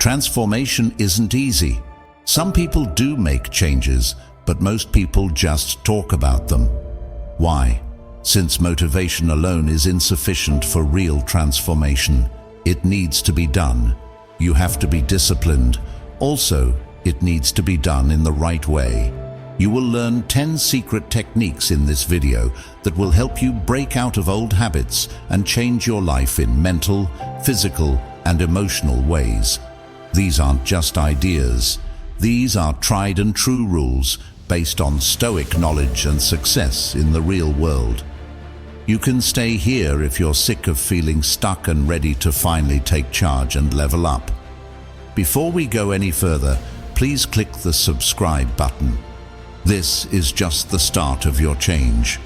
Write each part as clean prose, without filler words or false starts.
Transformation isn't easy. Some people do make changes, but most people just talk about them. Why? Since motivation alone is insufficient for real transformation. It needs to be done. You have to be disciplined. Also, it needs to be done in the right way. You will learn 10 secret techniques in this video that will help you break out of old habits and change your life in mental, physical, and emotional ways. These aren't just ideas. These are tried and true rules based on Stoic knowledge and success in the real world. You can stay here if you're sick of feeling stuck and ready to finally take charge and level up. Before we go any further, please click the subscribe button. This is just the start of your change.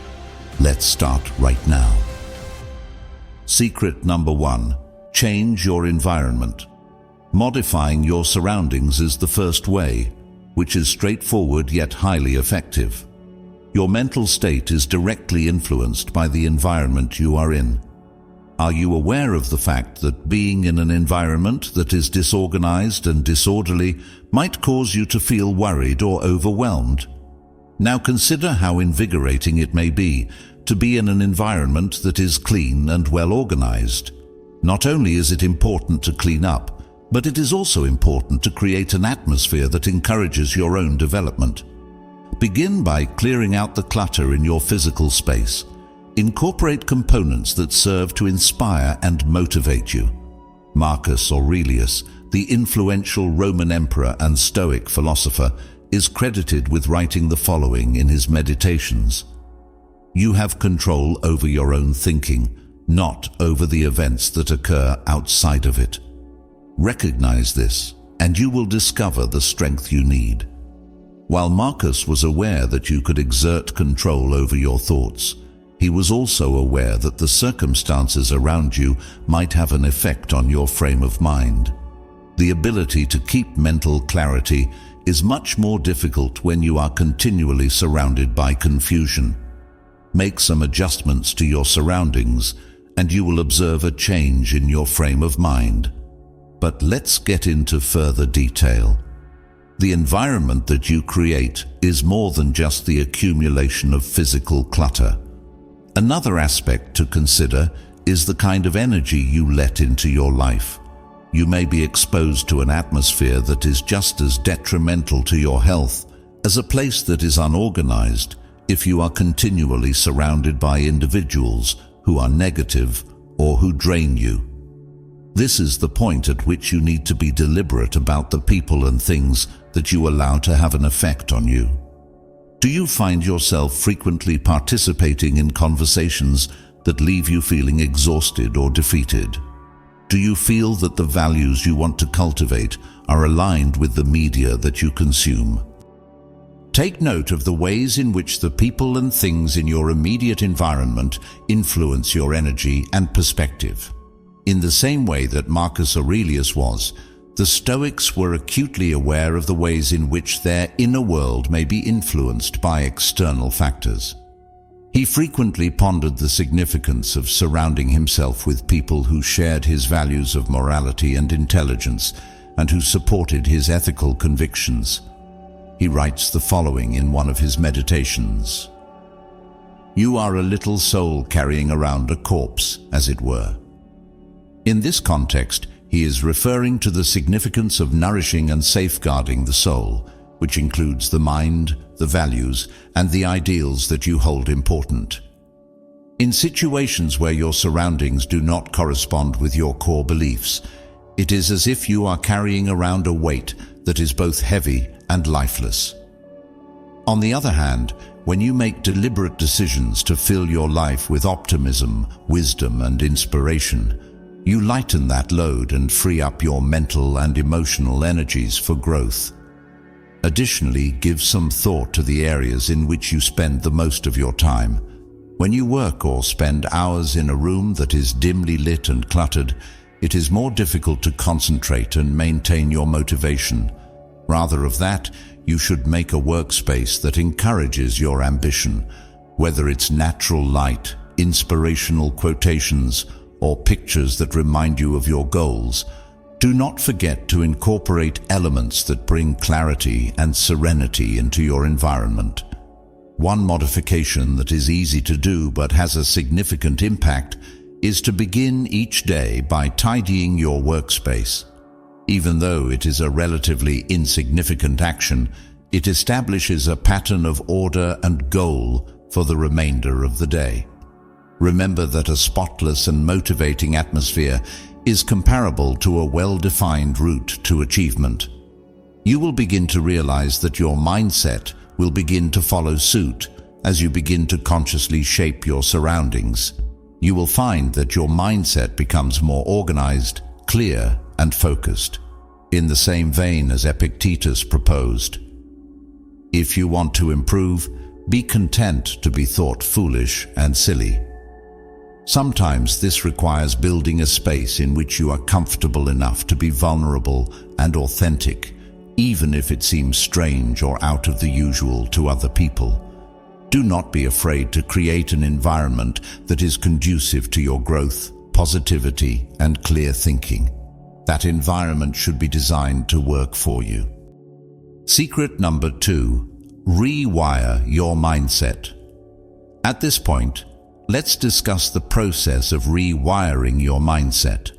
Let's start right now. Secret number 1. Change your environment. Modifying your surroundings is the first way, which is straightforward yet highly effective. Your mental state is directly influenced by the environment you are in. Are you aware of the fact that being in an environment that is disorganized and disorderly might cause you to feel worried or overwhelmed? Now consider how invigorating it may be to be in an environment that is clean and well organized. Not only is it important to clean up, but it is also important to create an atmosphere that encourages your own development. Begin by clearing out the clutter in your physical space. Incorporate components that serve to inspire and motivate you. Marcus Aurelius, the influential Roman emperor and Stoic philosopher, is credited with writing the following in his Meditations. You have control over your own thinking, not over the events that occur outside of it. Recognize this, and you will discover the strength you need. While Marcus was aware that you could exert control over your thoughts, he was also aware that the circumstances around you might have an effect on your frame of mind. The ability to keep mental clarity is much more difficult when you are continually surrounded by confusion. Make some adjustments to your surroundings, and you will observe a change in your frame of mind. But let's get into further detail. The environment that you create is more than just the accumulation of physical clutter. Another aspect to consider is the kind of energy you let into your life. You may be exposed to an atmosphere that is just as detrimental to your health as a place that is unorganized if you are continually surrounded by individuals who are negative or who drain you. This is the point at which you need to be deliberate about the people and things that you allow to have an effect on you. Do you find yourself frequently participating in conversations that leave you feeling exhausted or defeated? Do you feel that the values you want to cultivate are aligned with the media that you consume? Take note of the ways in which the people and things in your immediate environment influence your energy and perspective. In the same way that Marcus Aurelius was, the Stoics were acutely aware of the ways in which their inner world may be influenced by external factors. He frequently pondered the significance of surrounding himself with people who shared his values of morality and intelligence and who supported his ethical convictions. He writes the following in one of his meditations. You are a little soul carrying around a corpse, as it were. In this context, he is referring to the significance of nourishing and safeguarding the soul, which includes the mind, the values, and the ideals that you hold important. In situations where your surroundings do not correspond with your core beliefs, it is as if you are carrying around a weight that is both heavy and lifeless. On the other hand, when you make deliberate decisions to fill your life with optimism, wisdom, and inspiration, you lighten that load and free up your mental and emotional energies for growth. Additionally, give some thought to the areas in which you spend the most of your time. When you work or spend hours in a room that is dimly lit and cluttered, it is more difficult to concentrate and maintain your motivation. Rather of that, you should make a workspace that encourages your ambition, whether it's natural light, inspirational quotations, or pictures that remind you of your goals. Do not forget to incorporate elements that bring clarity and serenity into your environment. One modification that is easy to do but has a significant impact is to begin each day by tidying your workspace. Even though it is a relatively insignificant action, it establishes a pattern of order and goal for the remainder of the day. Remember that a spotless and motivating atmosphere is comparable to a well-defined route to achievement. You will begin to realize that your mindset will begin to follow suit as you begin to consciously shape your surroundings. You will find that your mindset becomes more organized, clear, and focused, in the same vein as Epictetus proposed. If you want to improve, be content to be thought foolish and silly. Sometimes this requires building a space in which you are comfortable enough to be vulnerable and authentic, even if it seems strange or out of the usual to other people. Do not be afraid to create an environment that is conducive to your growth, positivity, and clear thinking. That environment should be designed to work for you. Secret number 2, rewire your mindset. At this point, let's discuss the process of rewiring your mindset.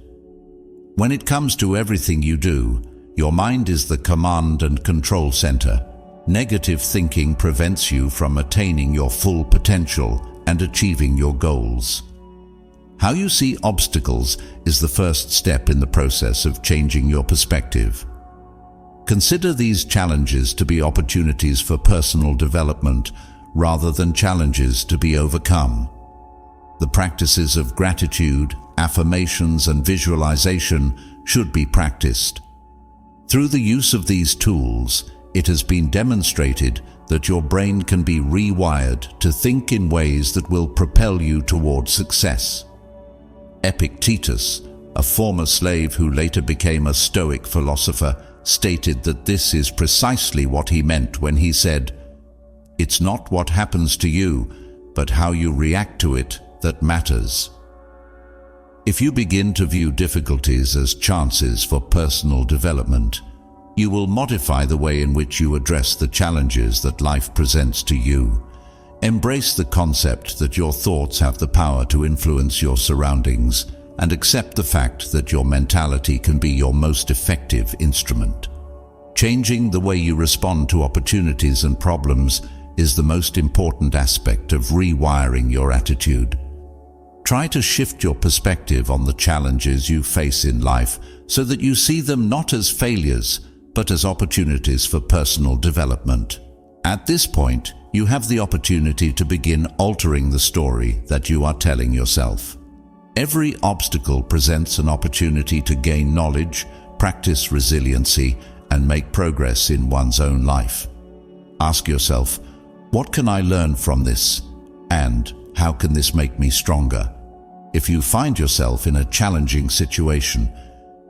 When it comes to everything you do, your mind is the command and control center. Negative thinking prevents you from attaining your full potential and achieving your goals. How you see obstacles is the first step in the process of changing your perspective. Consider these challenges to be opportunities for personal development rather than challenges to be overcome. The practices of gratitude, affirmations, and visualization should be practiced. Through the use of these tools, it has been demonstrated that your brain can be rewired to think in ways that will propel you toward success. Epictetus, a former slave who later became a Stoic philosopher, stated that this is precisely what he meant when he said, "It's not what happens to you, but how you react to it that matters." If you begin to view difficulties as chances for personal development, you will modify the way in which you address the challenges that life presents to you. Embrace the concept that your thoughts have the power to influence your surroundings, and accept the fact that your mentality can be your most effective instrument. Changing the way you respond to opportunities and problems is the most important aspect of rewiring your attitude. Try to shift your perspective on the challenges you face in life so that you see them not as failures, but as opportunities for personal development. At this point, you have the opportunity to begin altering the story that you are telling yourself. Every obstacle presents an opportunity to gain knowledge, practice resiliency, and make progress in one's own life. Ask yourself, what can I learn from this? And how can this make me stronger? If you find yourself in a challenging situation,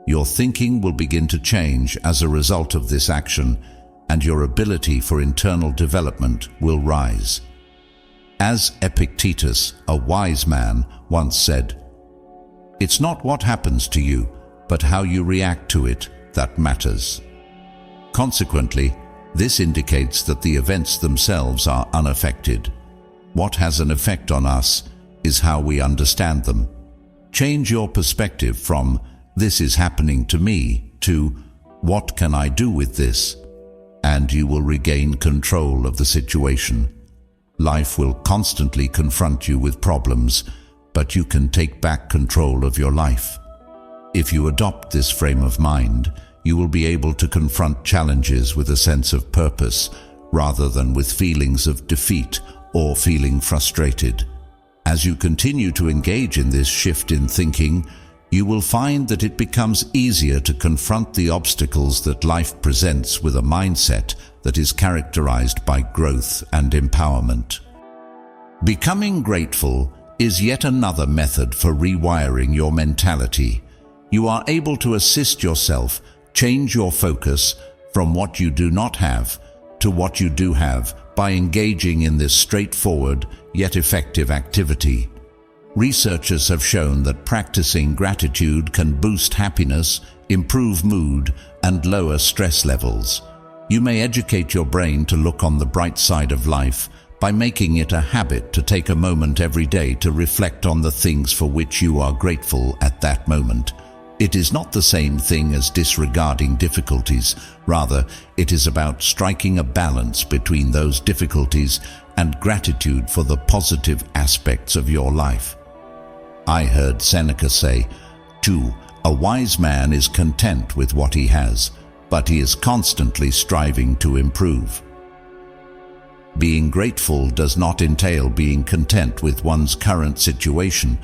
your thinking will begin to change as a result of this action, and your ability for internal development will rise. As Epictetus, a wise man, once said, "It's not what happens to you, but how you react to it that matters." Consequently, this indicates that the events themselves are unaffected. What has an effect on us is how we understand them. Change your perspective from "this is happening to me" to "what can I do with this?" and you will regain control of the situation. Life will constantly confront you with problems, but you can take back control of your life. If you adopt this frame of mind, you will be able to confront challenges with a sense of purpose rather than with feelings of defeat or feeling frustrated. As you continue to engage in this shift in thinking, you will find that it becomes easier to confront the obstacles that life presents with a mindset that is characterized by growth and empowerment. Becoming grateful is yet another method for rewiring your mentality. You are able to assist yourself change your focus from what you do not have to what you do have by engaging in this straightforward yet effective activity. Researchers have shown that practicing gratitude can boost happiness, improve mood, and lower stress levels. You may educate your brain to look on the bright side of life by making it a habit to take a moment every day to reflect on the things for which you are grateful at that moment. It is not the same thing as disregarding difficulties. Rather, it is about striking a balance between those difficulties and gratitude for the positive aspects of your life. I heard Seneca say, too, a wise man is content with what he has, but he is constantly striving to improve. Being grateful does not entail being content with one's current situation.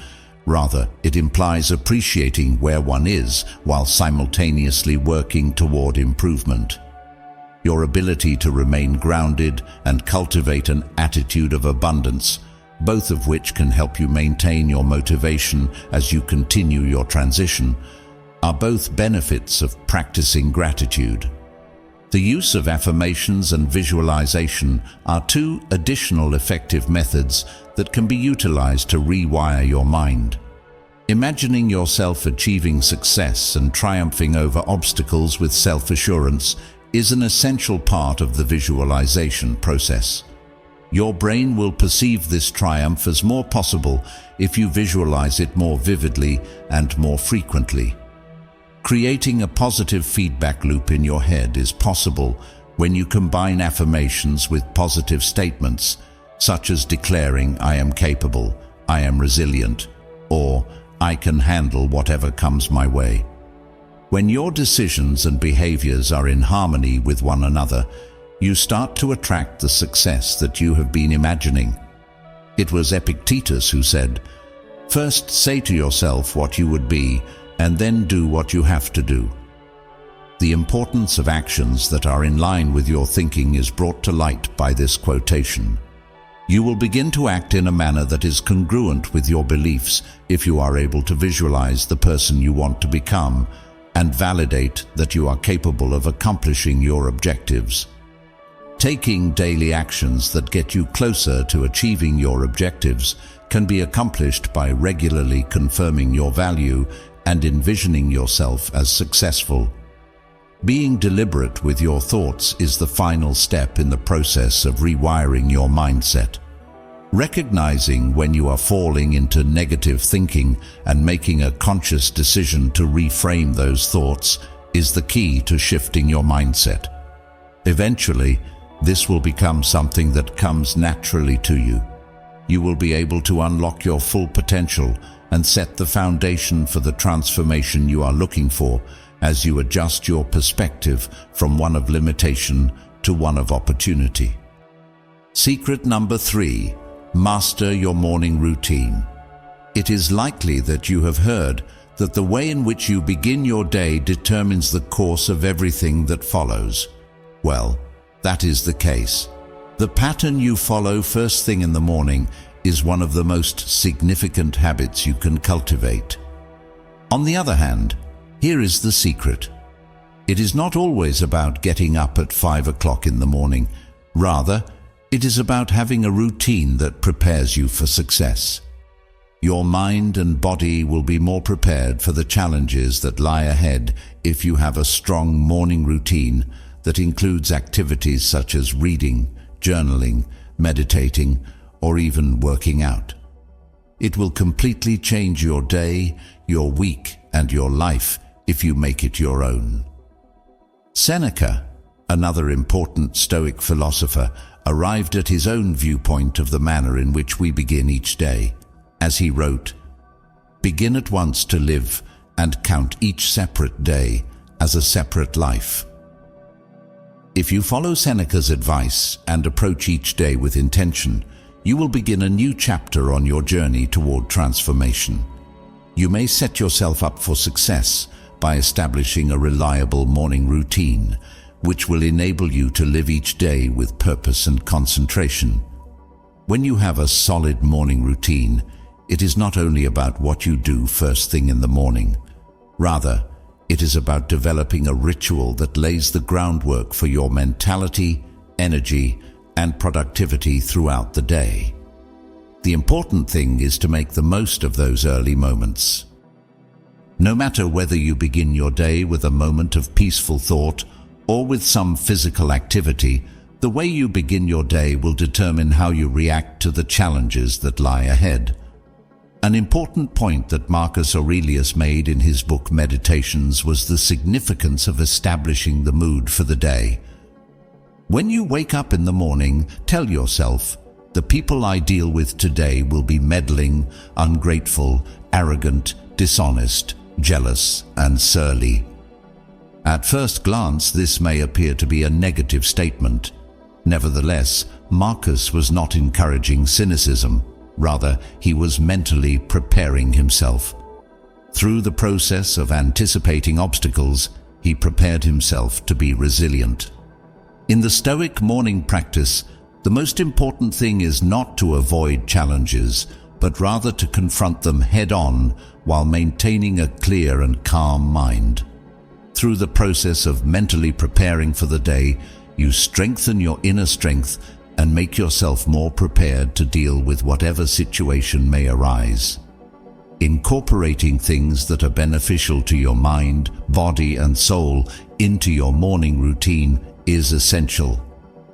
Rather, it implies appreciating where one is while simultaneously working toward improvement. Your ability to remain grounded and cultivate an attitude of abundance, both of which can help you maintain your motivation as you continue your transition, are both benefits of practicing gratitude. The use of affirmations and visualization are two additional effective methods that can be utilized to rewire your mind. Imagining yourself achieving success and triumphing over obstacles with self-assurance is an essential part of the visualization process. Your brain will perceive this triumph as more possible if you visualize it more vividly and more frequently. Creating a positive feedback loop in your head is possible when you combine affirmations with positive statements, such as declaring, "I am capable," "I am resilient," or "I can handle whatever comes my way." When your decisions and behaviors are in harmony with one another, you start to attract the success that you have been imagining. It was Epictetus who said, "First say to yourself what you would be, and then do what you have to do." The importance of actions that are in line with your thinking is brought to light by this quotation. You will begin to act in a manner that is congruent with your beliefs if you are able to visualize the person you want to become and validate that you are capable of accomplishing your objectives. Taking daily actions that get you closer to achieving your objectives can be accomplished by regularly confirming your value and envisioning yourself as successful. Being deliberate with your thoughts is the final step in the process of rewiring your mindset. Recognizing when you are falling into negative thinking and making a conscious decision to reframe those thoughts is the key to shifting your mindset. Eventually, this will become something that comes naturally to you. You will be able to unlock your full potential and set the foundation for the transformation you are looking for as you adjust your perspective from one of limitation to one of opportunity. Secret number 3, master your morning routine. It is likely that you have heard that the way in which you begin your day determines the course of everything that follows. Well, that is the case. The pattern you follow first thing in the morning is one of the most significant habits you can cultivate. On the other hand, here is the secret. It is not always about getting up at 5 o'clock in the morning. Rather, it is about having a routine that prepares you for success. Your mind and body will be more prepared for the challenges that lie ahead if you have a strong morning routine that includes activities such as reading, journaling, meditating, or even working out. It will completely change your day, your week, and your life if you make it your own. Seneca, another important Stoic philosopher, arrived at his own viewpoint of the manner in which we begin each day, as he wrote, "Begin at once to live and count each separate day as a separate life." If you follow Seneca's advice and approach each day with intention, you will begin a new chapter on your journey toward transformation. You may set yourself up for success by establishing a reliable morning routine, which will enable you to live each day with purpose and concentration. When you have a solid morning routine, it is not only about what you do first thing in the morning. Rather, it is about developing a ritual that lays the groundwork for your mentality, energy, and productivity throughout the day. The important thing is to make the most of those early moments. No matter whether you begin your day with a moment of peaceful thought or with some physical activity, the way you begin your day will determine how you react to the challenges that lie ahead. An important point that Marcus Aurelius made in his book Meditations was the significance of establishing the mood for the day. When you wake up in the morning, tell yourself, "The people I deal with today will be meddling, ungrateful, arrogant, dishonest, jealous, and surly." At first glance, this may appear to be a negative statement. Nevertheless, Marcus was not encouraging cynicism. Rather, he was mentally preparing himself. Through the process of anticipating obstacles, he prepared himself to be resilient. In the Stoic morning practice, the most important thing is not to avoid challenges, but rather to confront them head-on while maintaining a clear and calm mind. Through the process of mentally preparing for the day, you strengthen your inner strength and make yourself more prepared to deal with whatever situation may arise. Incorporating things that are beneficial to your mind, body, and soul into your morning routine is essential.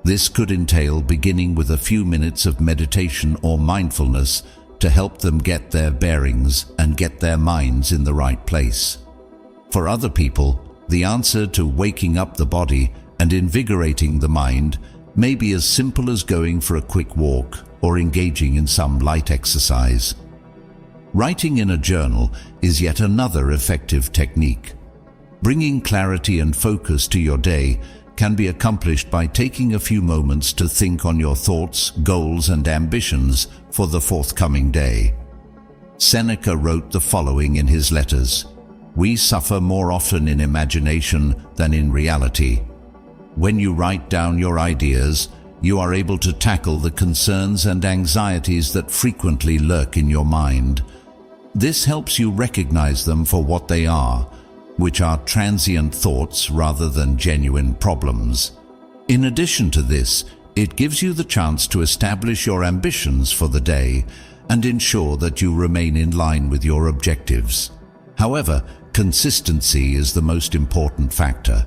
This could entail beginning with a few minutes of meditation or mindfulness to help them get their bearings and get their minds in the right place. For other people, the answer to waking up the body and invigorating the mind may be as simple as going for a quick walk or engaging in some light exercise. Writing in a journal is yet another effective technique. Bringing clarity and focus to your day can be accomplished by taking a few moments to think on your thoughts, goals, and ambitions for the forthcoming day. Seneca wrote the following in his letters: "We suffer more often in imagination than in reality." When you write down your ideas, you are able to tackle the concerns and anxieties that frequently lurk in your mind. This helps you recognize them for what they are, which are transient thoughts rather than genuine problems. In addition to this, it gives you the chance to establish your ambitions for the day and ensure that you remain in line with your objectives. However, consistency is the most important factor.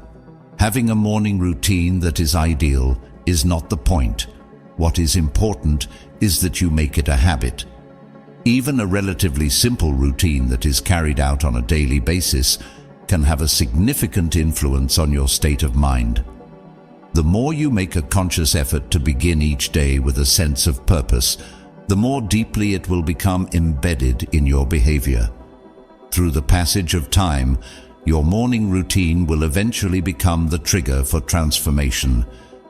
Having a morning routine that is ideal is not the point. What is important is that you make it a habit. Even a relatively simple routine that is carried out on a daily basis can have a significant influence on your state of mind. The more you make a conscious effort to begin each day with a sense of purpose, the more deeply it will become embedded in your behavior. Through the passage of time, your morning routine will eventually become the trigger for transformation,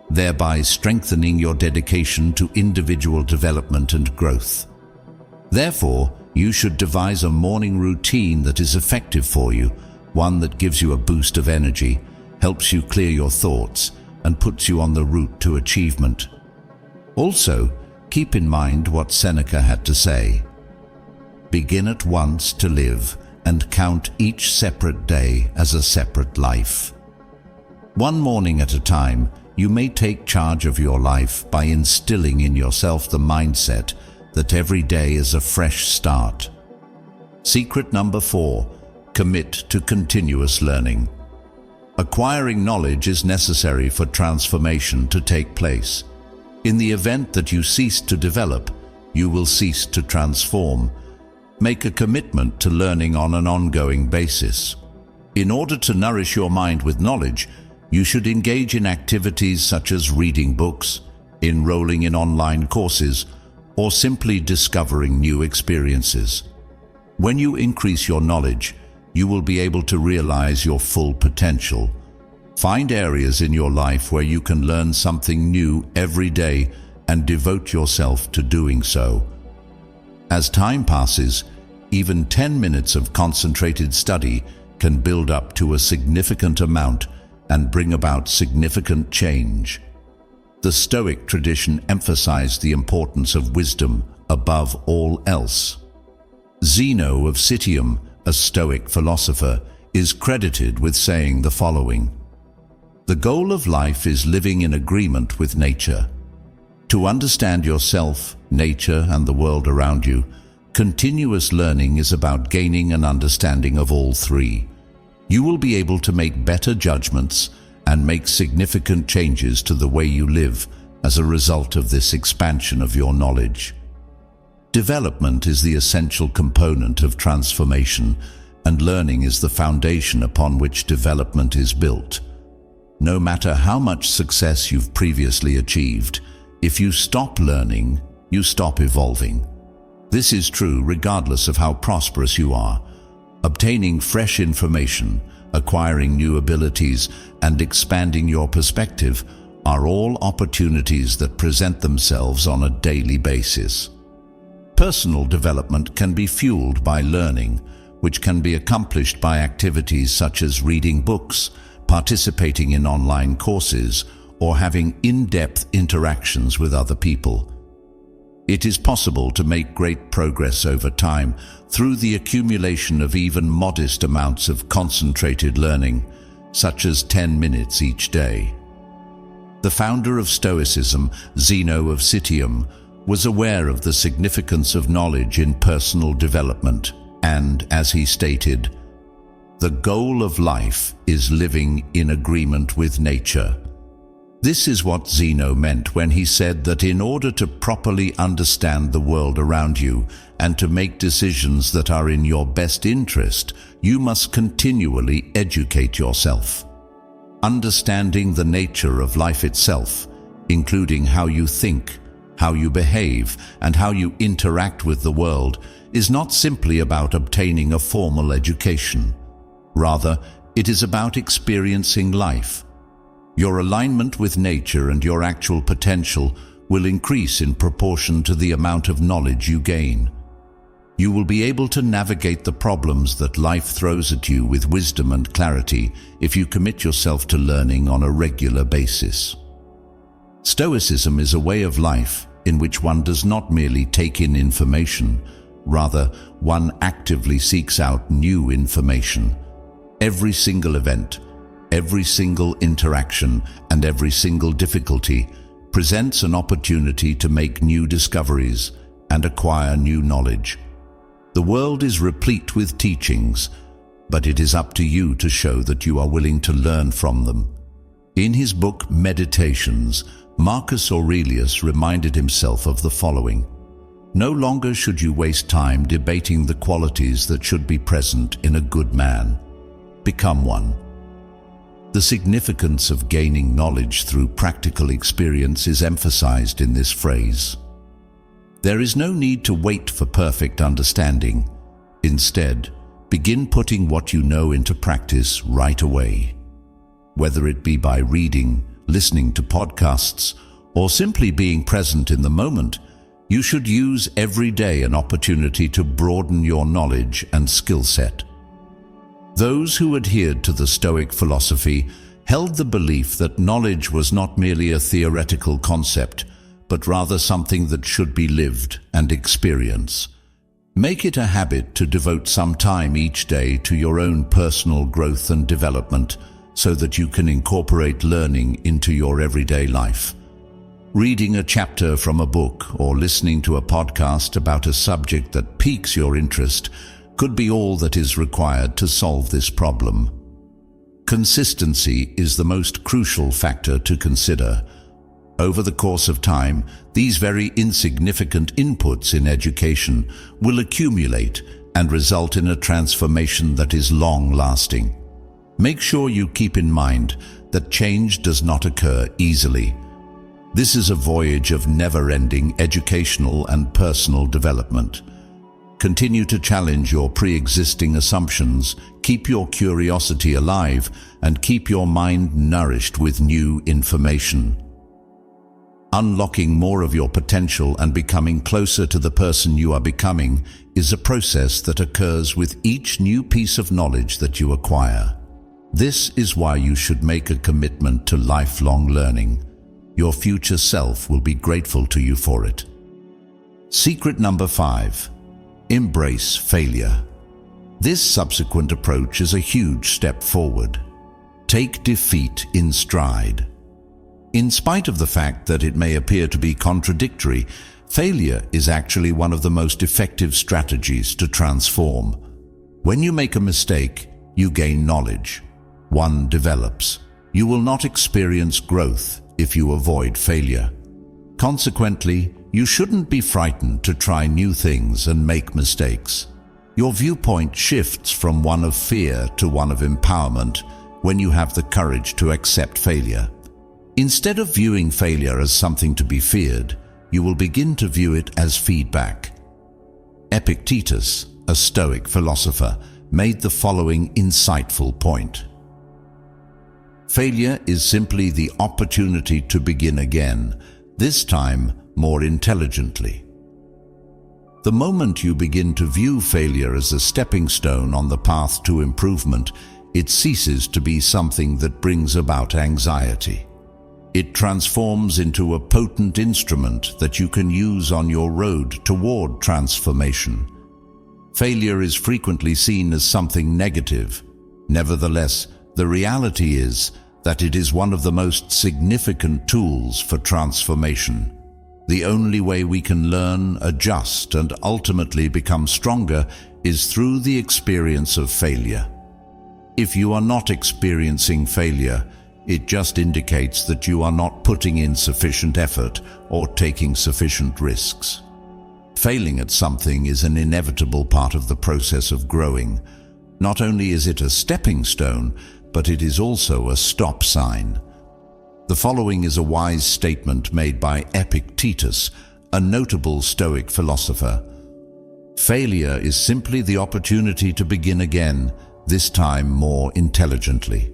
thereby strengthening your dedication to individual development and growth. Therefore, you should devise a morning routine that is effective for you, one that gives you a boost of energy, helps you clear your thoughts, and puts you on the route to achievement. Also, keep in mind what Seneca had to say: "Begin at once to live, and count each separate day as a separate life." One morning at a time, you may take charge of your life by instilling in yourself the mindset that every day is a fresh start. Secret number 4. Commit to continuous learning. Acquiring knowledge is necessary for transformation to take place. In the event that you cease to develop, you will cease to transform. Make a commitment to learning on an ongoing basis. In order to nourish your mind with knowledge, you should engage in activities such as reading books, enrolling in online courses, or simply discovering new experiences. When you increase your knowledge, you will be able to realize your full potential. Find areas in your life where you can learn something new every day and devote yourself to doing so. As time passes, even 10 minutes of concentrated study can build up to a significant amount and bring about significant change. The Stoic tradition emphasized the importance of wisdom above all else. Zeno of Citium, a Stoic philosopher, is credited with saying the following: "The goal of life is living in agreement with nature. To understand yourself, nature, and the world around you, Continuous learning is about gaining an understanding of all three. You will be able to make better judgments and make significant changes to the way you live as a result of this expansion of your knowledge. Development is the essential component of transformation, and learning is the foundation upon which development is built. No matter how much success you've previously achieved, if you stop learning, you stop evolving. This is true regardless of how prosperous you are. Obtaining fresh information, acquiring new abilities, and expanding your perspective are all opportunities that present themselves on a daily basis. Personal development can be fueled by learning, which can be accomplished by activities such as reading books, participating in online courses, or having in-depth interactions with other people. It is possible to make great progress over time through the accumulation of even modest amounts of concentrated learning, such as 10 minutes each day. The founder of Stoicism, Zeno of Citium, was aware of the significance of knowledge in personal development, and, as he stated, "The goal of life is living in agreement with nature." This is what Zeno meant when he said that in order to properly understand the world around you and to make decisions that are in your best interest, you must continually educate yourself. Understanding the nature of life itself, including how you think, how you behave, and how you interact with the world, is not simply about obtaining a formal education. Rather, it is about experiencing life. Your alignment with nature and your actual potential will increase in proportion to the amount of knowledge you gain. You will be able to navigate the problems that life throws at you with wisdom and clarity if you commit yourself to learning on a regular basis. Stoicism is a way of life in which one does not merely take in information, rather, one actively seeks out new information. Every single event, every single interaction, and every single difficulty presents an opportunity to make new discoveries and acquire new knowledge. The world is replete with teachings, but it is up to you to show that you are willing to learn from them. In his book Meditations, Marcus Aurelius reminded himself of the following: "No longer should you waste time debating the qualities that should be present in a good man. Become one." The significance of gaining knowledge through practical experience is emphasized in this phrase. There is no need to wait for perfect understanding. Instead, begin putting what you know into practice right away. Whether it be by reading, listening to podcasts, or simply being present in the moment, you should use every day an opportunity to broaden your knowledge and skill set. Those who adhered to the Stoic philosophy held the belief that knowledge was not merely a theoretical concept, but rather something that should be lived and experienced. Make it a habit to devote some time each day to your own personal growth and development so that you can incorporate learning into your everyday life. Reading a chapter from a book or listening to a podcast about a subject that piques your interest could be all that is required to solve this problem. Consistency is the most crucial factor to consider. Over the course of time, these very insignificant inputs in education will accumulate and result in a transformation that is long-lasting. Make sure you keep in mind that change does not occur easily. This is a voyage of never-ending educational and personal development. Continue to challenge your pre-existing assumptions, keep your curiosity alive, and keep your mind nourished with new information. Unlocking more of your potential and becoming closer to the person you are becoming is a process that occurs with each new piece of knowledge that you acquire. This is why you should make a commitment to lifelong learning. Your future self will be grateful to you for it. Secret number 5. Embrace failure. This subsequent approach is a huge step forward. Take defeat in stride. In spite of the fact that it may appear to be contradictory, Failure is actually one of the most effective strategies to transform. When you make a mistake, you gain knowledge. One develops. You will not experience growth if you avoid failure. Consequently, you shouldn't be frightened to try new things and make mistakes. Your viewpoint shifts from one of fear to one of empowerment when you have the courage to accept failure. Instead of viewing failure as something to be feared, you will begin to view it as feedback. Epictetus, a Stoic philosopher, made the following insightful point. Failure is simply the opportunity to begin again, this time more intelligently. The moment you begin to view failure as a stepping stone on the path to improvement, it ceases to be something that brings about anxiety. It transforms into a potent instrument that you can use on your road toward transformation. Failure is frequently seen as something negative. Nevertheless, the reality is that it is one of the most significant tools for transformation. The only way we can learn, adjust, and ultimately become stronger is through the experience of failure. If you are not experiencing failure, it just indicates that you are not putting in sufficient effort or taking sufficient risks. Failing at something is an inevitable part of the process of growing. Not only is it a stepping stone, but it is also a stop sign. The following is a wise statement made by Epictetus, a notable Stoic philosopher. Failure is simply the opportunity to begin again, this time more intelligently.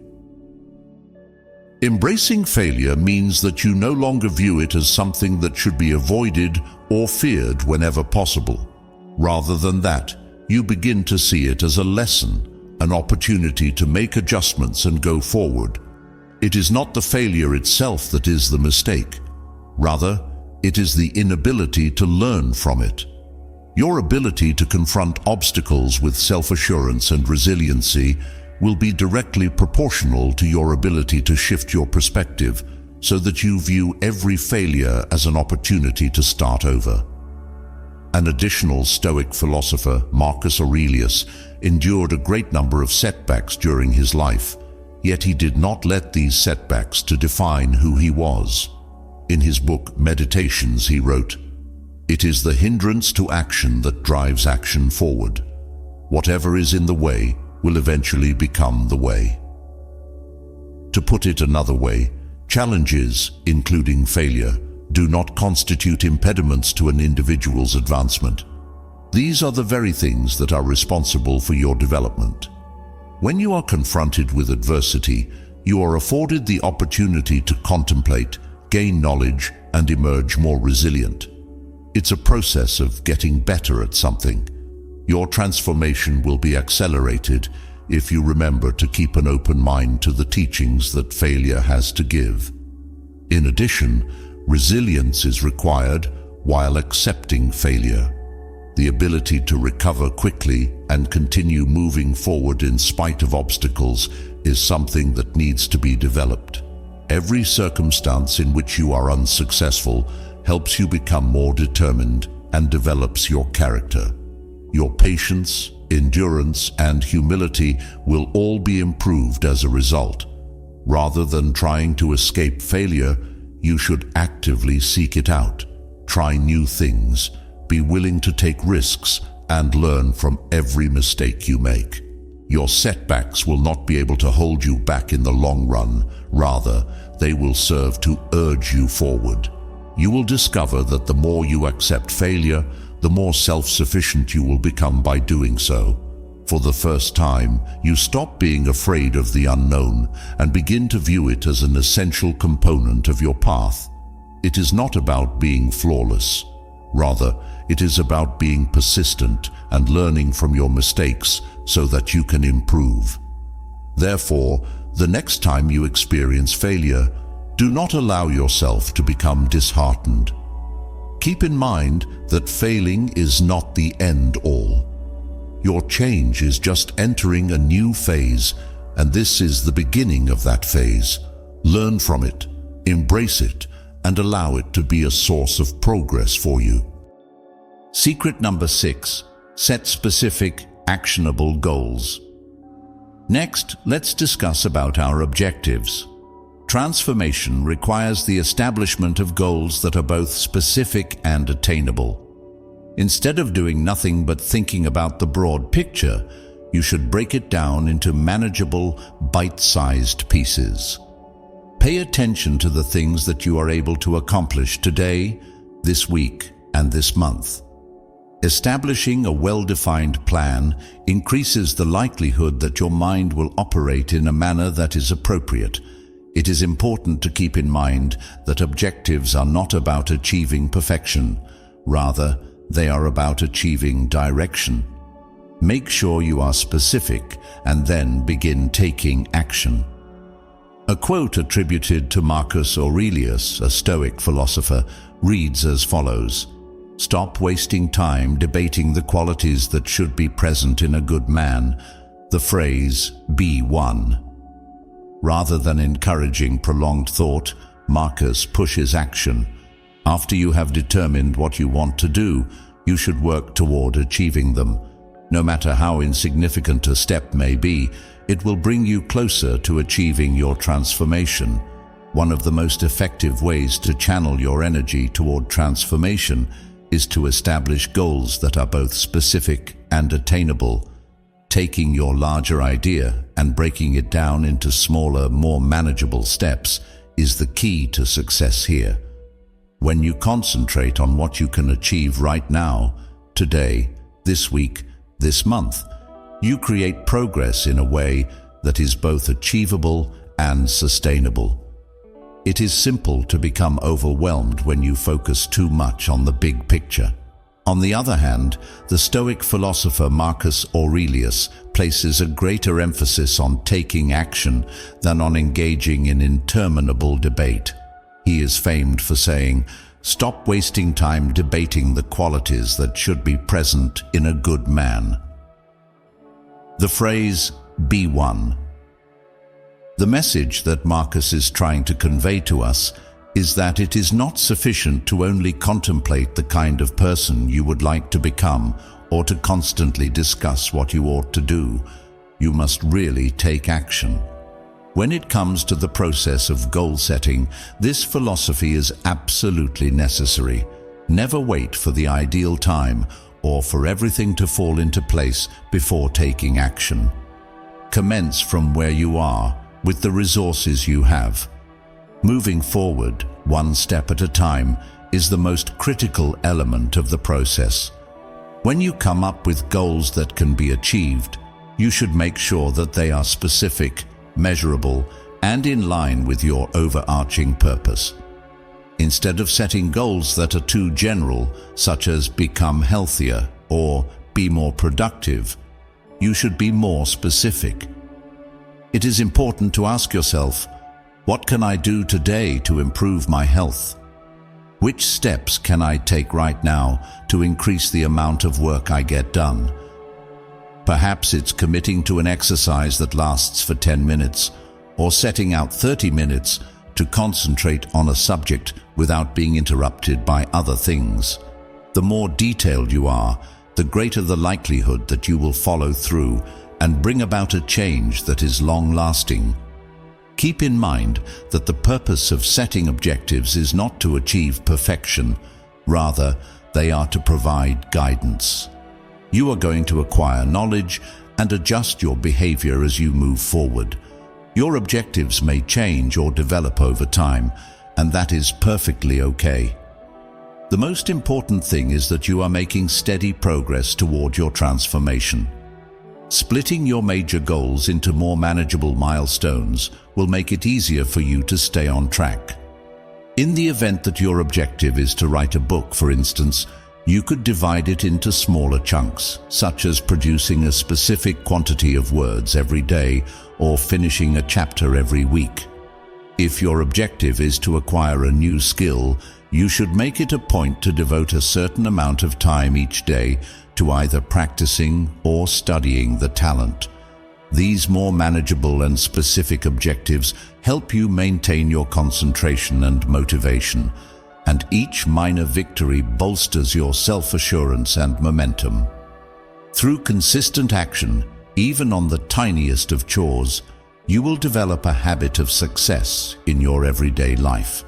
Embracing failure means that you no longer view it as something that should be avoided or feared whenever possible. Rather than that, you begin to see it as a lesson, an opportunity to make adjustments and go forward. It is not the failure itself that is the mistake. Rather, it is the inability to learn from it. Your ability to confront obstacles with self-assurance and resiliency will be directly proportional to your ability to shift your perspective so that you view every failure as an opportunity to start over. An additional Stoic philosopher, Marcus Aurelius, endured a great number of setbacks during his life, yet he did not let these setbacks to define who he was. In his book Meditations, he wrote, "It is the hindrance to action that drives action forward. Whatever is in the way will eventually become the way." To put it another way, challenges, including failure, do not constitute impediments to an individual's advancement. These are the very things that are responsible for your development. When you are confronted with adversity, you are afforded the opportunity to contemplate, gain knowledge, and emerge more resilient. It's a process of getting better at something. Your transformation will be accelerated if you remember to keep an open mind to the teachings that failure has to give. In addition, resilience is required while accepting failure. The ability to recover quickly and continue moving forward in spite of obstacles is something that needs to be developed. Every circumstance in which you are unsuccessful helps you become more determined and develops your character. Your patience, endurance, and humility will all be improved as a result. Rather than trying to escape failure, you should actively seek it out, try new things, be willing to take risks, and learn from every mistake you make. Your setbacks will not be able to hold you back in the long run. Rather, they will serve to urge you forward. You will discover that the more you accept failure, the more self-sufficient you will become by doing so. For the first time, you stop being afraid of the unknown and begin to view it as an essential component of your path. It is not about being flawless. Rather, it is about being persistent and learning from your mistakes so that you can improve. Therefore, the next time you experience failure, do not allow yourself to become disheartened. Keep in mind that failing is not the end all. Your change is just entering a new phase, and this is the beginning of that phase. Learn from it, embrace it, and allow it to be a source of progress for you. Secret number 6. Set specific, actionable goals. Next, let's discuss about our objectives. Transformation requires the establishment of goals that are both specific and attainable. Instead of doing nothing but thinking about the broad picture, you should break it down into manageable, bite-sized pieces. Pay attention to the things that you are able to accomplish today, this week, and this month. Establishing a well-defined plan increases the likelihood that your mind will operate in a manner that is appropriate. It is important to keep in mind that objectives are not about achieving perfection. Rather, they are about achieving direction. Make sure you are specific and then begin taking action. A quote attributed to Marcus Aurelius, a Stoic philosopher, reads as follows: "Stop wasting time debating the qualities that should be present in a good man. The phrase, 'be one.'" Rather than encouraging prolonged thought, Marcus pushes action. After you have determined what you want to do, you should work toward achieving them. No matter how insignificant a step may be, it will bring you closer to achieving your transformation. One of the most effective ways to channel your energy toward transformation is to establish goals that are both specific and attainable. Taking your larger idea and breaking it down into smaller, more manageable steps is the key to success here. When you concentrate on what you can achieve right now, today, this week, this month, you create progress in a way that is both achievable and sustainable. It is simple to become overwhelmed when you focus too much on the big picture. On the other hand, the Stoic philosopher Marcus Aurelius places a greater emphasis on taking action than on engaging in interminable debate. He is famed for saying, "Stop wasting time debating the qualities that should be present in a good man." The phrase, "be one." The message that Marcus is trying to convey to us is that it is not sufficient to only contemplate the kind of person you would like to become or to constantly discuss what you ought to do. You must really take action. When it comes to the process of goal setting, this philosophy is absolutely necessary. Never wait for the ideal time or for everything to fall into place before taking action. Commence from where you are, with the resources you have. Moving forward, one step at a time, is the most critical element of the process. When you come up with goals that can be achieved, you should make sure that they are specific, measurable, and in line with your overarching purpose. Instead of setting goals that are too general, such as become healthier or be more productive, you should be more specific. It is important to ask yourself, what can I do today to improve my health? Which steps can I take right now to increase the amount of work I get done? Perhaps it's committing to an exercise that lasts for 10 minutes, or setting out 30 minutes to concentrate on a subject without being interrupted by other things. The more detailed you are, the greater the likelihood that you will follow through and bring about a change that is long-lasting. Keep in mind that the purpose of setting objectives is not to achieve perfection. Rather, they are to provide guidance. You are going to acquire knowledge and adjust your behavior as you move forward. Your objectives may change or develop over time, and that is perfectly okay. The most important thing is that you are making steady progress toward your transformation. Splitting your major goals into more manageable milestones will make it easier for you to stay on track. In the event that your objective is to write a book, for instance, you could divide it into smaller chunks, such as producing a specific quantity of words every day or finishing a chapter every week. If your objective is to acquire a new skill, you should make it a point to devote a certain amount of time each day to either practicing or studying the talent. These more manageable and specific objectives help you maintain your concentration and motivation. and each minor victory bolsters your self-assurance and momentum. Through consistent action, even on the tiniest of chores, you will develop a habit of success in your everyday life.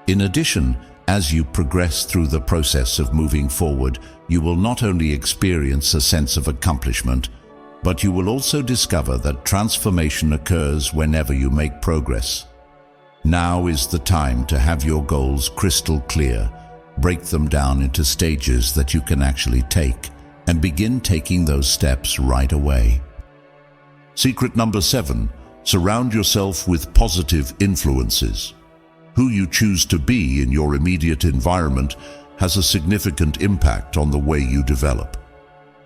In addition, as you progress through the process of moving forward, you will not only experience a sense of accomplishment, but you will also discover that transformation occurs whenever you make progress. Now is the time to have your goals crystal clear, break them down into stages that you can actually take, and begin taking those steps right away. Secret number 7, surround yourself with positive influences. Who you choose to be in your immediate environment has a significant impact on the way you develop.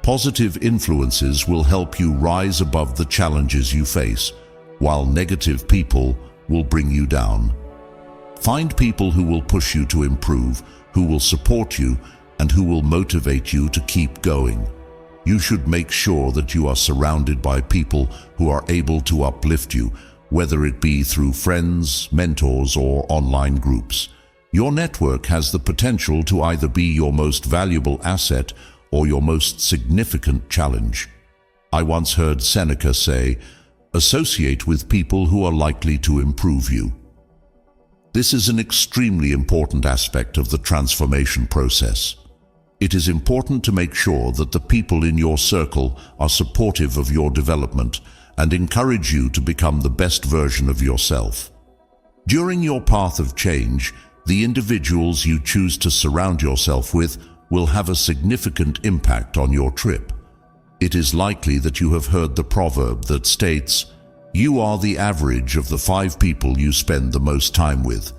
Positive influences will help you rise above the challenges you face, while negative people will bring you down. Find people who will push you to improve, who will support you, and who will motivate you to keep going. You should make sure that you are surrounded by people who are able to uplift you, whether it be through friends, mentors, or online groups. Your network has the potential to either be your most valuable asset or your most significant challenge. I once heard Seneca say, "Associate with people who are likely to improve you." This is an extremely important aspect of the transformation process. It is important to make sure that the people in your circle are supportive of your development and encourage you to become the best version of yourself. During your path of change, the individuals you choose to surround yourself with will have a significant impact on your trip. It is likely that you have heard the proverb that states, "You are the average of the 5 people you spend the most time with."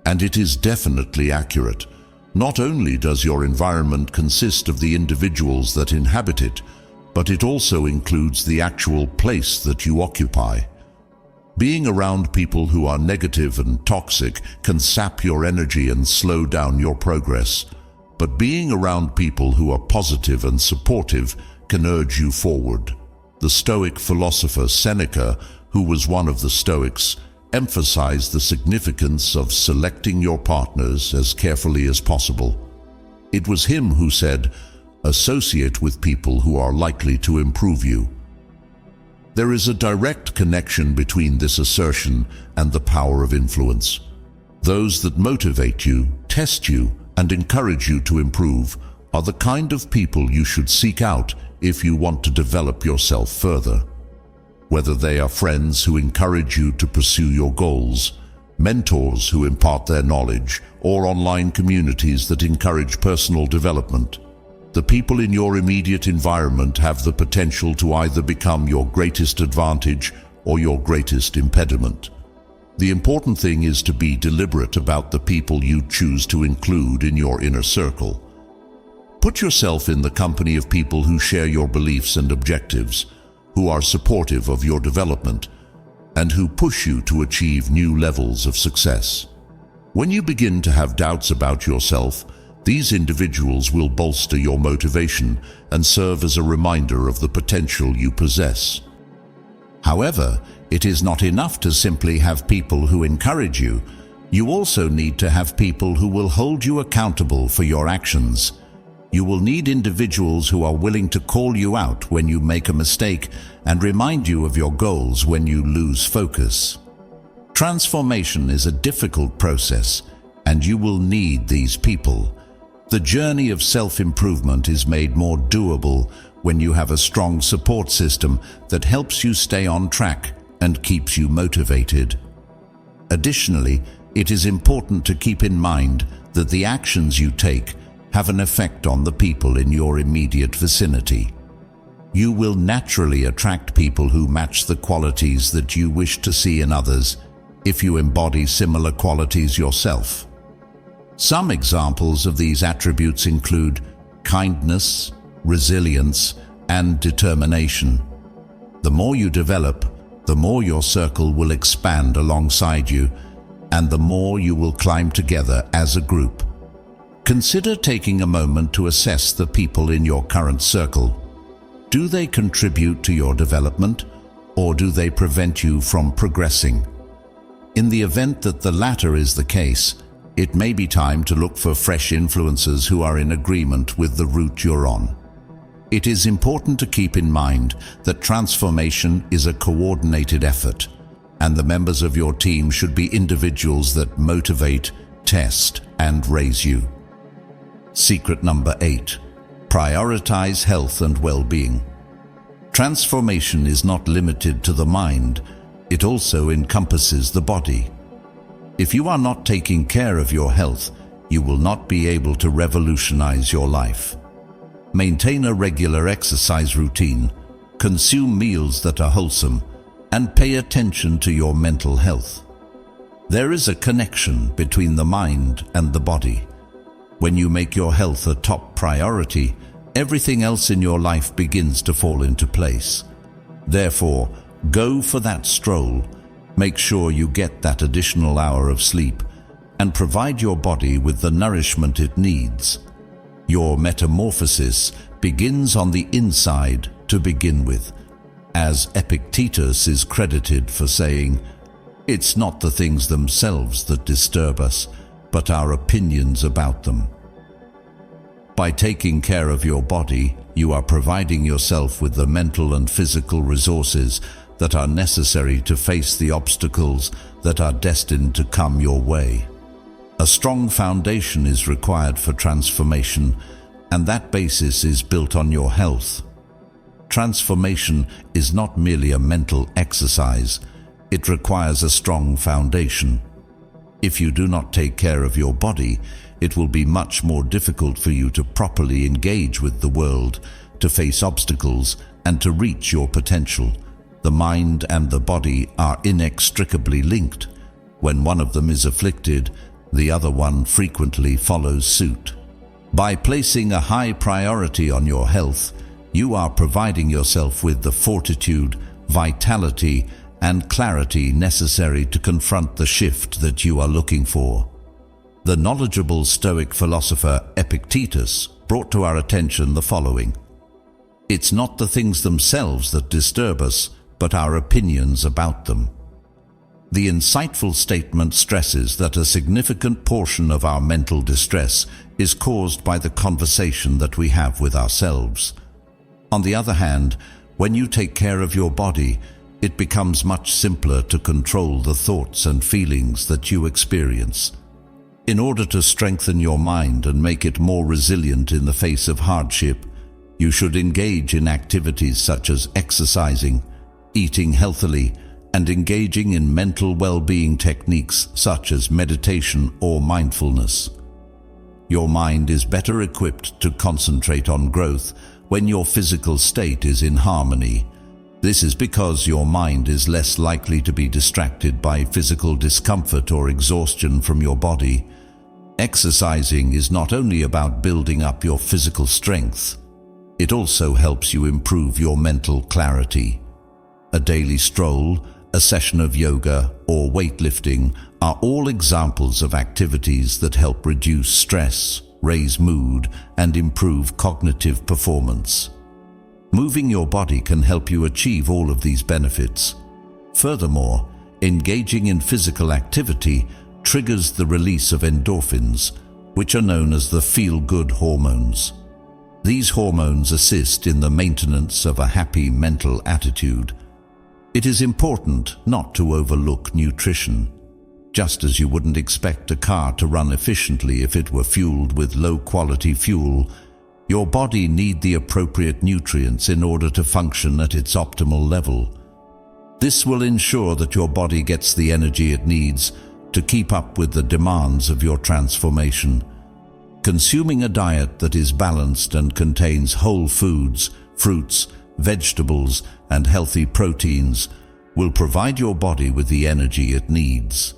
And it is definitely accurate. Not only does your environment consist of the individuals that inhabit it, but it also includes the actual place that you occupy. Being around people who are negative and toxic can sap your energy and slow down your progress. But being around people who are positive and supportive can urge you forward. The Stoic philosopher Seneca, who was one of the Stoics, emphasized the significance of selecting your partners as carefully as possible. It was him who said, "Associate with people who are likely to improve you." There is a direct connection between this assertion and the power of influence. Those that motivate you, test you, and encourage you to improve are the kind of people you should seek out if you want to develop yourself further. Whether they are friends who encourage you to pursue your goals, mentors who impart their knowledge, or online communities that encourage personal development, the people in your immediate environment have the potential to either become your greatest advantage or your greatest impediment. The important thing is to be deliberate about the people you choose to include in your inner circle. Put yourself in the company of people who share your beliefs and objectives, who are supportive of your development, and who push you to achieve new levels of success. When you begin to have doubts about yourself, these individuals will bolster your motivation and serve as a reminder of the potential you possess. However, it is not enough to simply have people who encourage you. You also need to have people who will hold you accountable for your actions. You will need individuals who are willing to call you out when you make a mistake and remind you of your goals when you lose focus. Transformation is a difficult process, and you will need these people. The journey of self-improvement is made more doable when you have a strong support system that helps you stay on track and keeps you motivated. Additionally, it is important to keep in mind that the actions you take have an effect on the people in your immediate vicinity. You will naturally attract people who match the qualities that you wish to see in others if you embody similar qualities yourself. Some examples of these attributes include kindness, resilience, and determination. The more you develop, the more your circle will expand alongside you, and the more you will climb together as a group. Consider taking a moment to assess the people in your current circle. Do they contribute to your development, or do they prevent you from progressing? In the event that the latter is the case, it may be time to look for fresh influences who are in agreement with the route you're on. It is important to keep in mind that transformation is a coordinated effort, and the members of your team should be individuals that motivate, test, and raise you. Secret number 8. Prioritize health and well-being. Transformation is not limited to the mind, it also encompasses the body. If you are not taking care of your health, you will not be able to revolutionize your life. Maintain a regular exercise routine, consume meals that are wholesome, and pay attention to your mental health. There is a connection between the mind and the body. When you make your health a top priority, everything else in your life begins to fall into place. Therefore, go for that stroll, make sure you get that additional hour of sleep, and provide your body with the nourishment it needs. Your metamorphosis begins on the inside to begin with, as Epictetus is credited for saying, "It's not the things themselves that disturb us, but our opinions about them." By taking care of your body, you are providing yourself with the mental and physical resources that are necessary to face the obstacles that are destined to come your way. A strong foundation is required for transformation, and that basis is built on your health. Transformation is not merely a mental exercise, it requires a strong foundation. If you do not take care of your body, it will be much more difficult for you to properly engage with the world, to face obstacles, and to reach your potential. The mind and the body are inextricably linked. When one of them is afflicted, the other one frequently follows suit. By placing a high priority on your health, you are providing yourself with the fortitude, vitality, and clarity necessary to confront the shift that you are looking for. The knowledgeable Stoic philosopher Epictetus brought to our attention the following: "It's not the things themselves that disturb us, but our opinions about them." The insightful statement stresses that a significant portion of our mental distress is caused by the conversation that we have with ourselves. On the other hand, when you take care of your body, it becomes much simpler to control the thoughts and feelings that you experience. In order to strengthen your mind and make it more resilient in the face of hardship, you should engage in activities such as exercising, eating healthily, and engaging in mental well-being techniques such as meditation or mindfulness. Your mind is better equipped to concentrate on growth when your physical state is in harmony. This is because your mind is less likely to be distracted by physical discomfort or exhaustion from your body. Exercising is not only about building up your physical strength, it also helps you improve your mental clarity. A daily stroll, a session of yoga, or weightlifting are all examples of activities that help reduce stress, raise mood, and improve cognitive performance. Moving your body can help you achieve all of these benefits. Furthermore, engaging in physical activity triggers the release of endorphins, which are known as the feel-good hormones. These hormones assist in the maintenance of a happy mental attitude. It is important not to overlook nutrition. Just as you wouldn't expect a car to run efficiently if it were fueled with low-quality fuel, your body needs the appropriate nutrients in order to function at its optimal level. This will ensure that your body gets the energy it needs to keep up with the demands of your transformation. Consuming a diet that is balanced and contains whole foods, fruits, vegetables, and healthy proteins will provide your body with the energy it needs.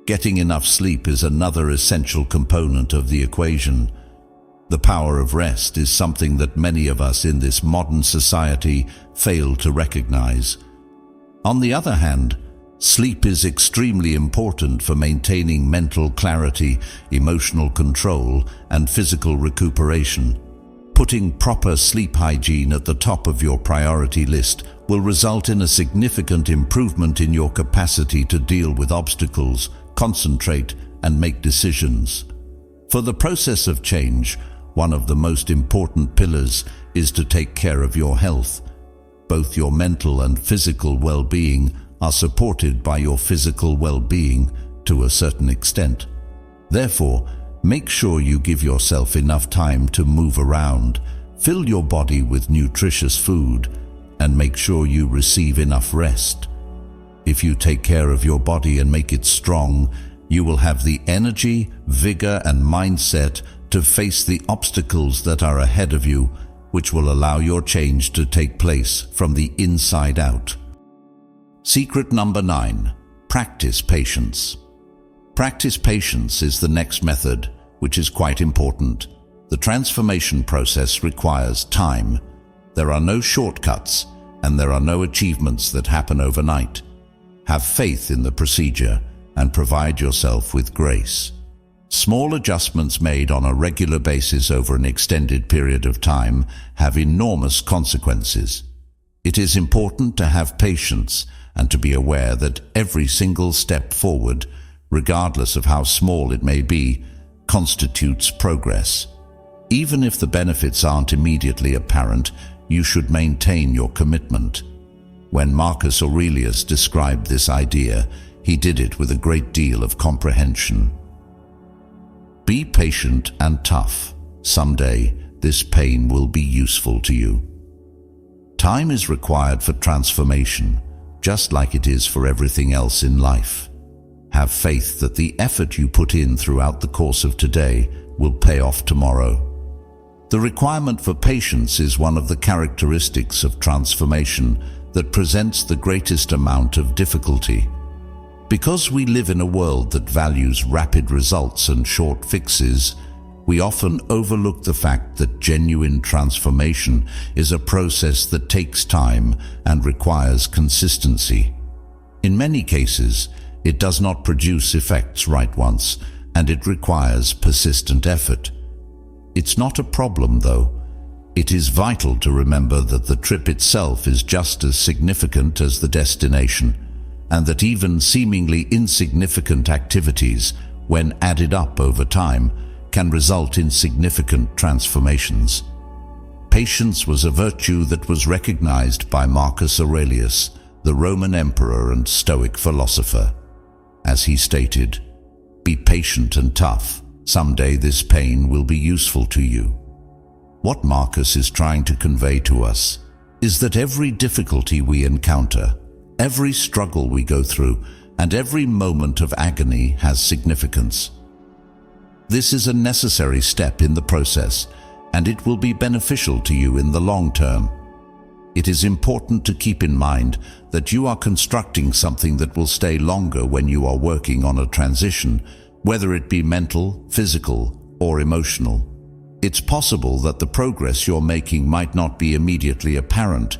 Getting enough sleep is another essential component of the equation. The power of rest is something that many of us in this modern society fail to recognize. On the other hand, sleep is extremely important for maintaining mental clarity, emotional control, and physical recuperation. Putting proper sleep hygiene at the top of your priority list will result in a significant improvement in your capacity to deal with obstacles, concentrate, and make decisions. For the process of change, one of the most important pillars is to take care of your health. Both your mental and physical well-being are supported by your physical well-being to a certain extent. Therefore, make sure you give yourself enough time to move around, fill your body with nutritious food, and make sure you receive enough rest. If you take care of your body and make it strong, you will have the energy, vigor, and mindset to face the obstacles that are ahead of you, which will allow your change to take place from the inside out. Secret number 9. Practice patience. Practice patience is the next method, which is quite important. The transformation process requires time. There are no shortcuts, and there are no achievements that happen overnight. Have faith in the procedure and provide yourself with grace. Small adjustments made on a regular basis over an extended period of time have enormous consequences. It is important to have patience and to be aware that every single step forward, regardless of how small it may be, constitutes progress. Even if the benefits aren't immediately apparent, you should maintain your commitment. When Marcus Aurelius described this idea, he did it with a great deal of comprehension. Be patient and tough. Someday, this pain will be useful to you. Time is required for transformation, just like it is for everything else in life. Have faith that the effort you put in throughout the course of today will pay off tomorrow. The requirement for patience is one of the characteristics of transformation that presents the greatest amount of difficulty. Because we live in a world that values rapid results and short fixes, we often overlook the fact that genuine transformation is a process that takes time and requires consistency. In many cases, it does not produce effects right once, and it requires persistent effort. It's not a problem, though. It is vital to remember that the trip itself is just as significant as the destination, and that even seemingly insignificant activities, when added up over time, can result in significant transformations. Patience was a virtue that was recognized by Marcus Aurelius, the Roman emperor and Stoic philosopher. As he stated, "Be patient and tough. Someday this pain will be useful to you." What Marcus is trying to convey to us is that every difficulty we encounter, every struggle we go through, and every moment of agony has significance. This is a necessary step in the process, and it will be beneficial to you in the long term. It is important to keep in mind that you are constructing something that will stay longer when you are working on a transition, whether it be mental, physical, or emotional. It's possible that the progress you're making might not be immediately apparent,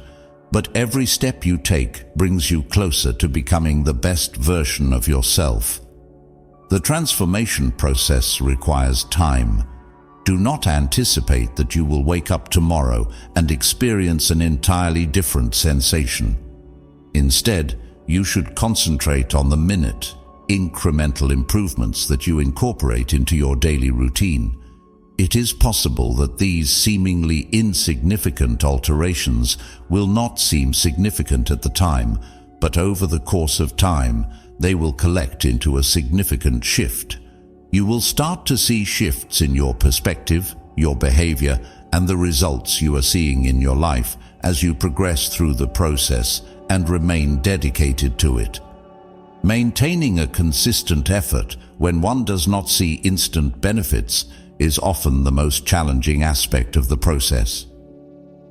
but every step you take brings you closer to becoming the best version of yourself. The transformation process requires time. Do not anticipate that you will wake up tomorrow and experience an entirely different sensation. Instead, you should concentrate on the minute, incremental improvements that you incorporate into your daily routine. It is possible that these seemingly insignificant alterations will not seem significant at the time, but over the course of time, they will collect into a significant shift. You will start to see shifts in your perspective, your behavior, and the results you are seeing in your life as you progress through the process and remain dedicated to it. Maintaining a consistent effort when one does not see instant benefits is often the most challenging aspect of the process.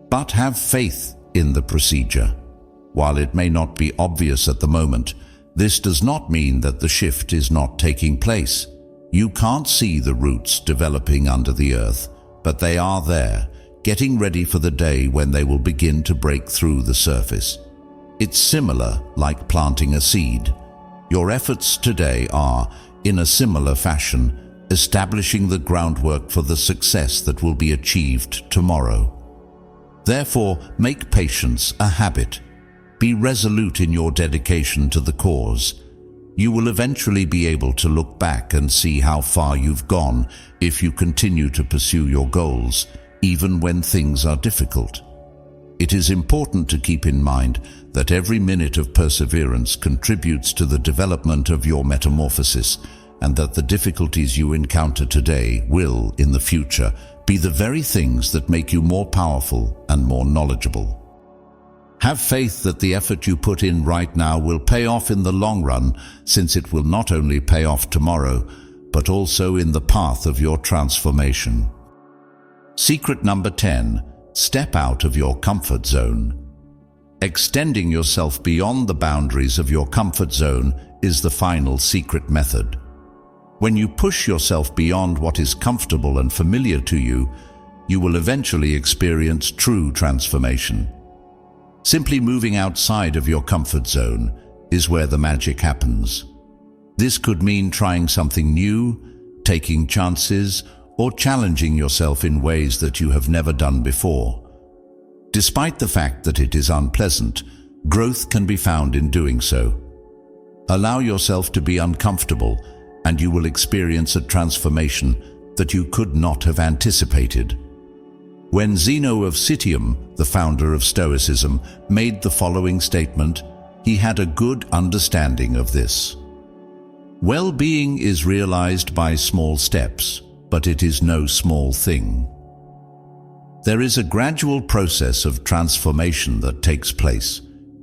But have faith in the procedure. While it may not be obvious at the moment, this does not mean that the shift is not taking place. You can't see the roots developing under the earth, but they are there, getting ready for the day when they will begin to break through the surface. It's similar like planting a seed. Your efforts today are, in a similar fashion, establishing the groundwork for the success that will be achieved tomorrow. Therefore, make patience a habit. Be resolute in your dedication to the cause. You will eventually be able to look back and see how far you've gone if you continue to pursue your goals, even when things are difficult. It is important to keep in mind that every minute of perseverance contributes to the development of your metamorphosis, and that the difficulties you encounter today will, in the future, be the very things that make you more powerful and more knowledgeable. Have faith that the effort you put in right now will pay off in the long run, since it will not only pay off tomorrow, but also in the path of your transformation. Secret number 10. Step out of your comfort zone. Extending yourself beyond the boundaries of your comfort zone is the final secret method. When you push yourself beyond what is comfortable and familiar to you, you will eventually experience true transformation. Simply moving outside of your comfort zone is where the magic happens. This could mean trying something new, taking chances, or challenging yourself in ways that you have never done before. Despite the fact that it is unpleasant, growth can be found in doing so. Allow yourself to be uncomfortable, and you will experience a transformation that you could not have anticipated. When Zeno of Citium, the founder of Stoicism, made the following statement, he had a good understanding of this. Well-being is realized by small steps, but it is no small thing. There is a gradual process of transformation that takes place.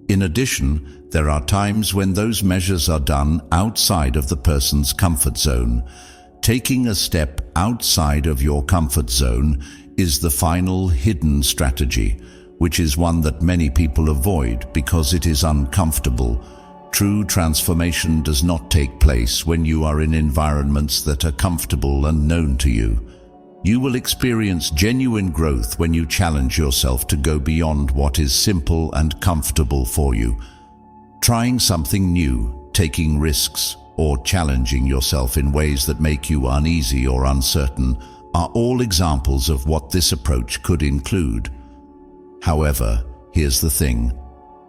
In addition, there are times when those measures are done outside of the person's comfort zone. Taking a step outside of your comfort zone is the final hidden strategy, which is one that many people avoid because it is uncomfortable. True transformation does not take place when you are in environments that are comfortable and known to you. You will experience genuine growth when you challenge yourself to go beyond what is simple and comfortable for you. Trying something new, taking risks, or challenging yourself in ways that make you uneasy or uncertain are all examples of what this approach could include. However, here's the thing.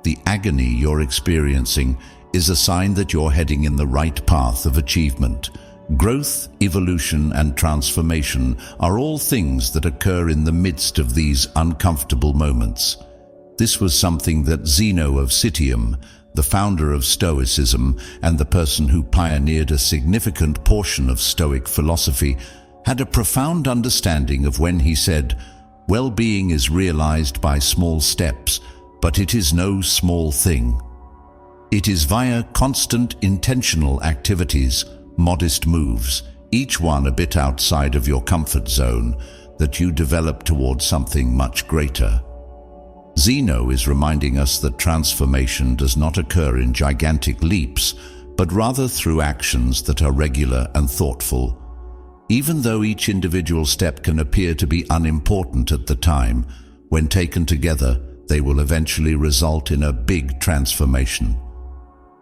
The agony you're experiencing is a sign that you're heading in the right path of achievement. Growth, evolution, and transformation are all things that occur in the midst of these uncomfortable moments. This was something that Zeno of Citium, the founder of Stoicism and the person who pioneered a significant portion of Stoic philosophy, had a profound understanding of when he said, "Well-being is realized by small steps, but it is no small thing. It is via constant intentional activities, modest moves, each one a bit outside of your comfort zone, that you develop towards something much greater." Zeno is reminding us that transformation does not occur in gigantic leaps, but rather through actions that are regular and thoughtful. Even though each individual step can appear to be unimportant at the time, when taken together, they will eventually result in a big transformation.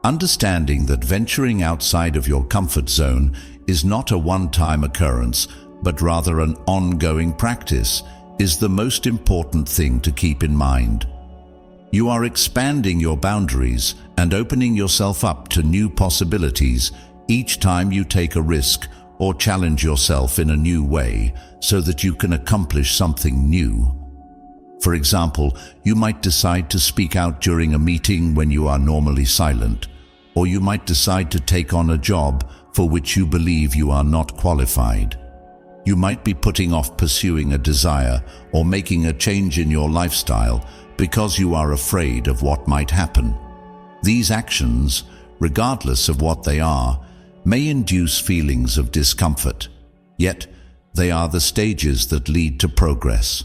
Understanding that venturing outside of your comfort zone is not a one-time occurrence, but rather an ongoing practice, is the most important thing to keep in mind. You are expanding your boundaries and opening yourself up to new possibilities each time you take a risk or challenge yourself in a new way so that you can accomplish something new. For example, you might decide to speak out during a meeting when you are normally silent, or you might decide to take on a job for which you believe you are not qualified. You might be putting off pursuing a desire or making a change in your lifestyle because you are afraid of what might happen. These actions, regardless of what they are, may induce feelings of discomfort, yet they are the stages that lead to progress.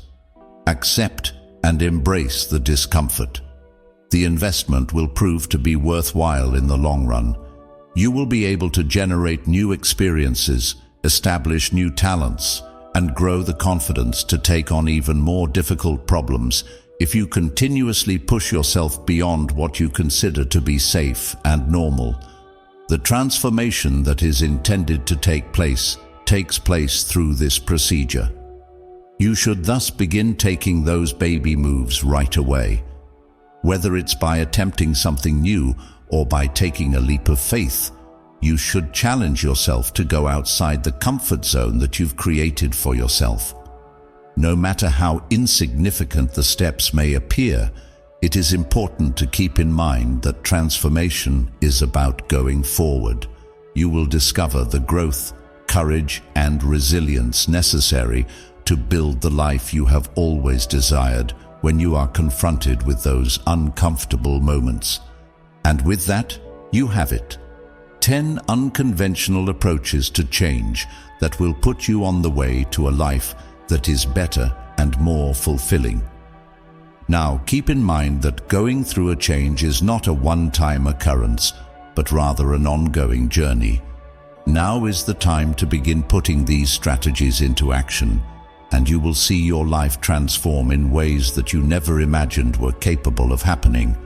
Accept and embrace the discomfort. The investment will prove to be worthwhile in the long run. You will be able to generate new experiences, establish new talents, and grow the confidence to take on even more difficult problems if you continuously push yourself beyond what you consider to be safe and normal. The transformation that is intended to take place takes place through this procedure. You should thus begin taking those baby moves right away. Whether it's by attempting something new or by taking a leap of faith, You should challenge yourself to go outside the comfort zone that you've created for yourself. No matter how insignificant the steps may appear, it is important to keep in mind that transformation is about going forward. You will discover the growth, courage, and resilience necessary to build the life you have always desired when you are confronted with those uncomfortable moments. And with that, you have it. 10 unconventional approaches to change that will put you on the way to a life that is better and more fulfilling. Now, keep in mind that going through a change is not a one-time occurrence, but rather an ongoing journey. Now is the time to begin putting these strategies into action, and you will see your life transform in ways that you never imagined were capable of happening.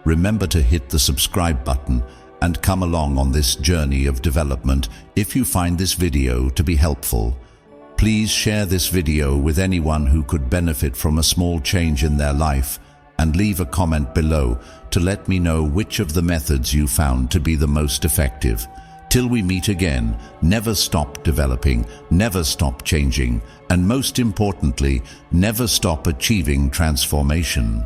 Remember to hit the subscribe button and come along on this journey of development. If you find this video to be helpful, please share this video with anyone who could benefit from a small change in their life, and leave a comment below to let me know which of the methods you found to be the most effective. Till we meet again, never stop developing, never stop changing, and most importantly, never stop achieving transformation.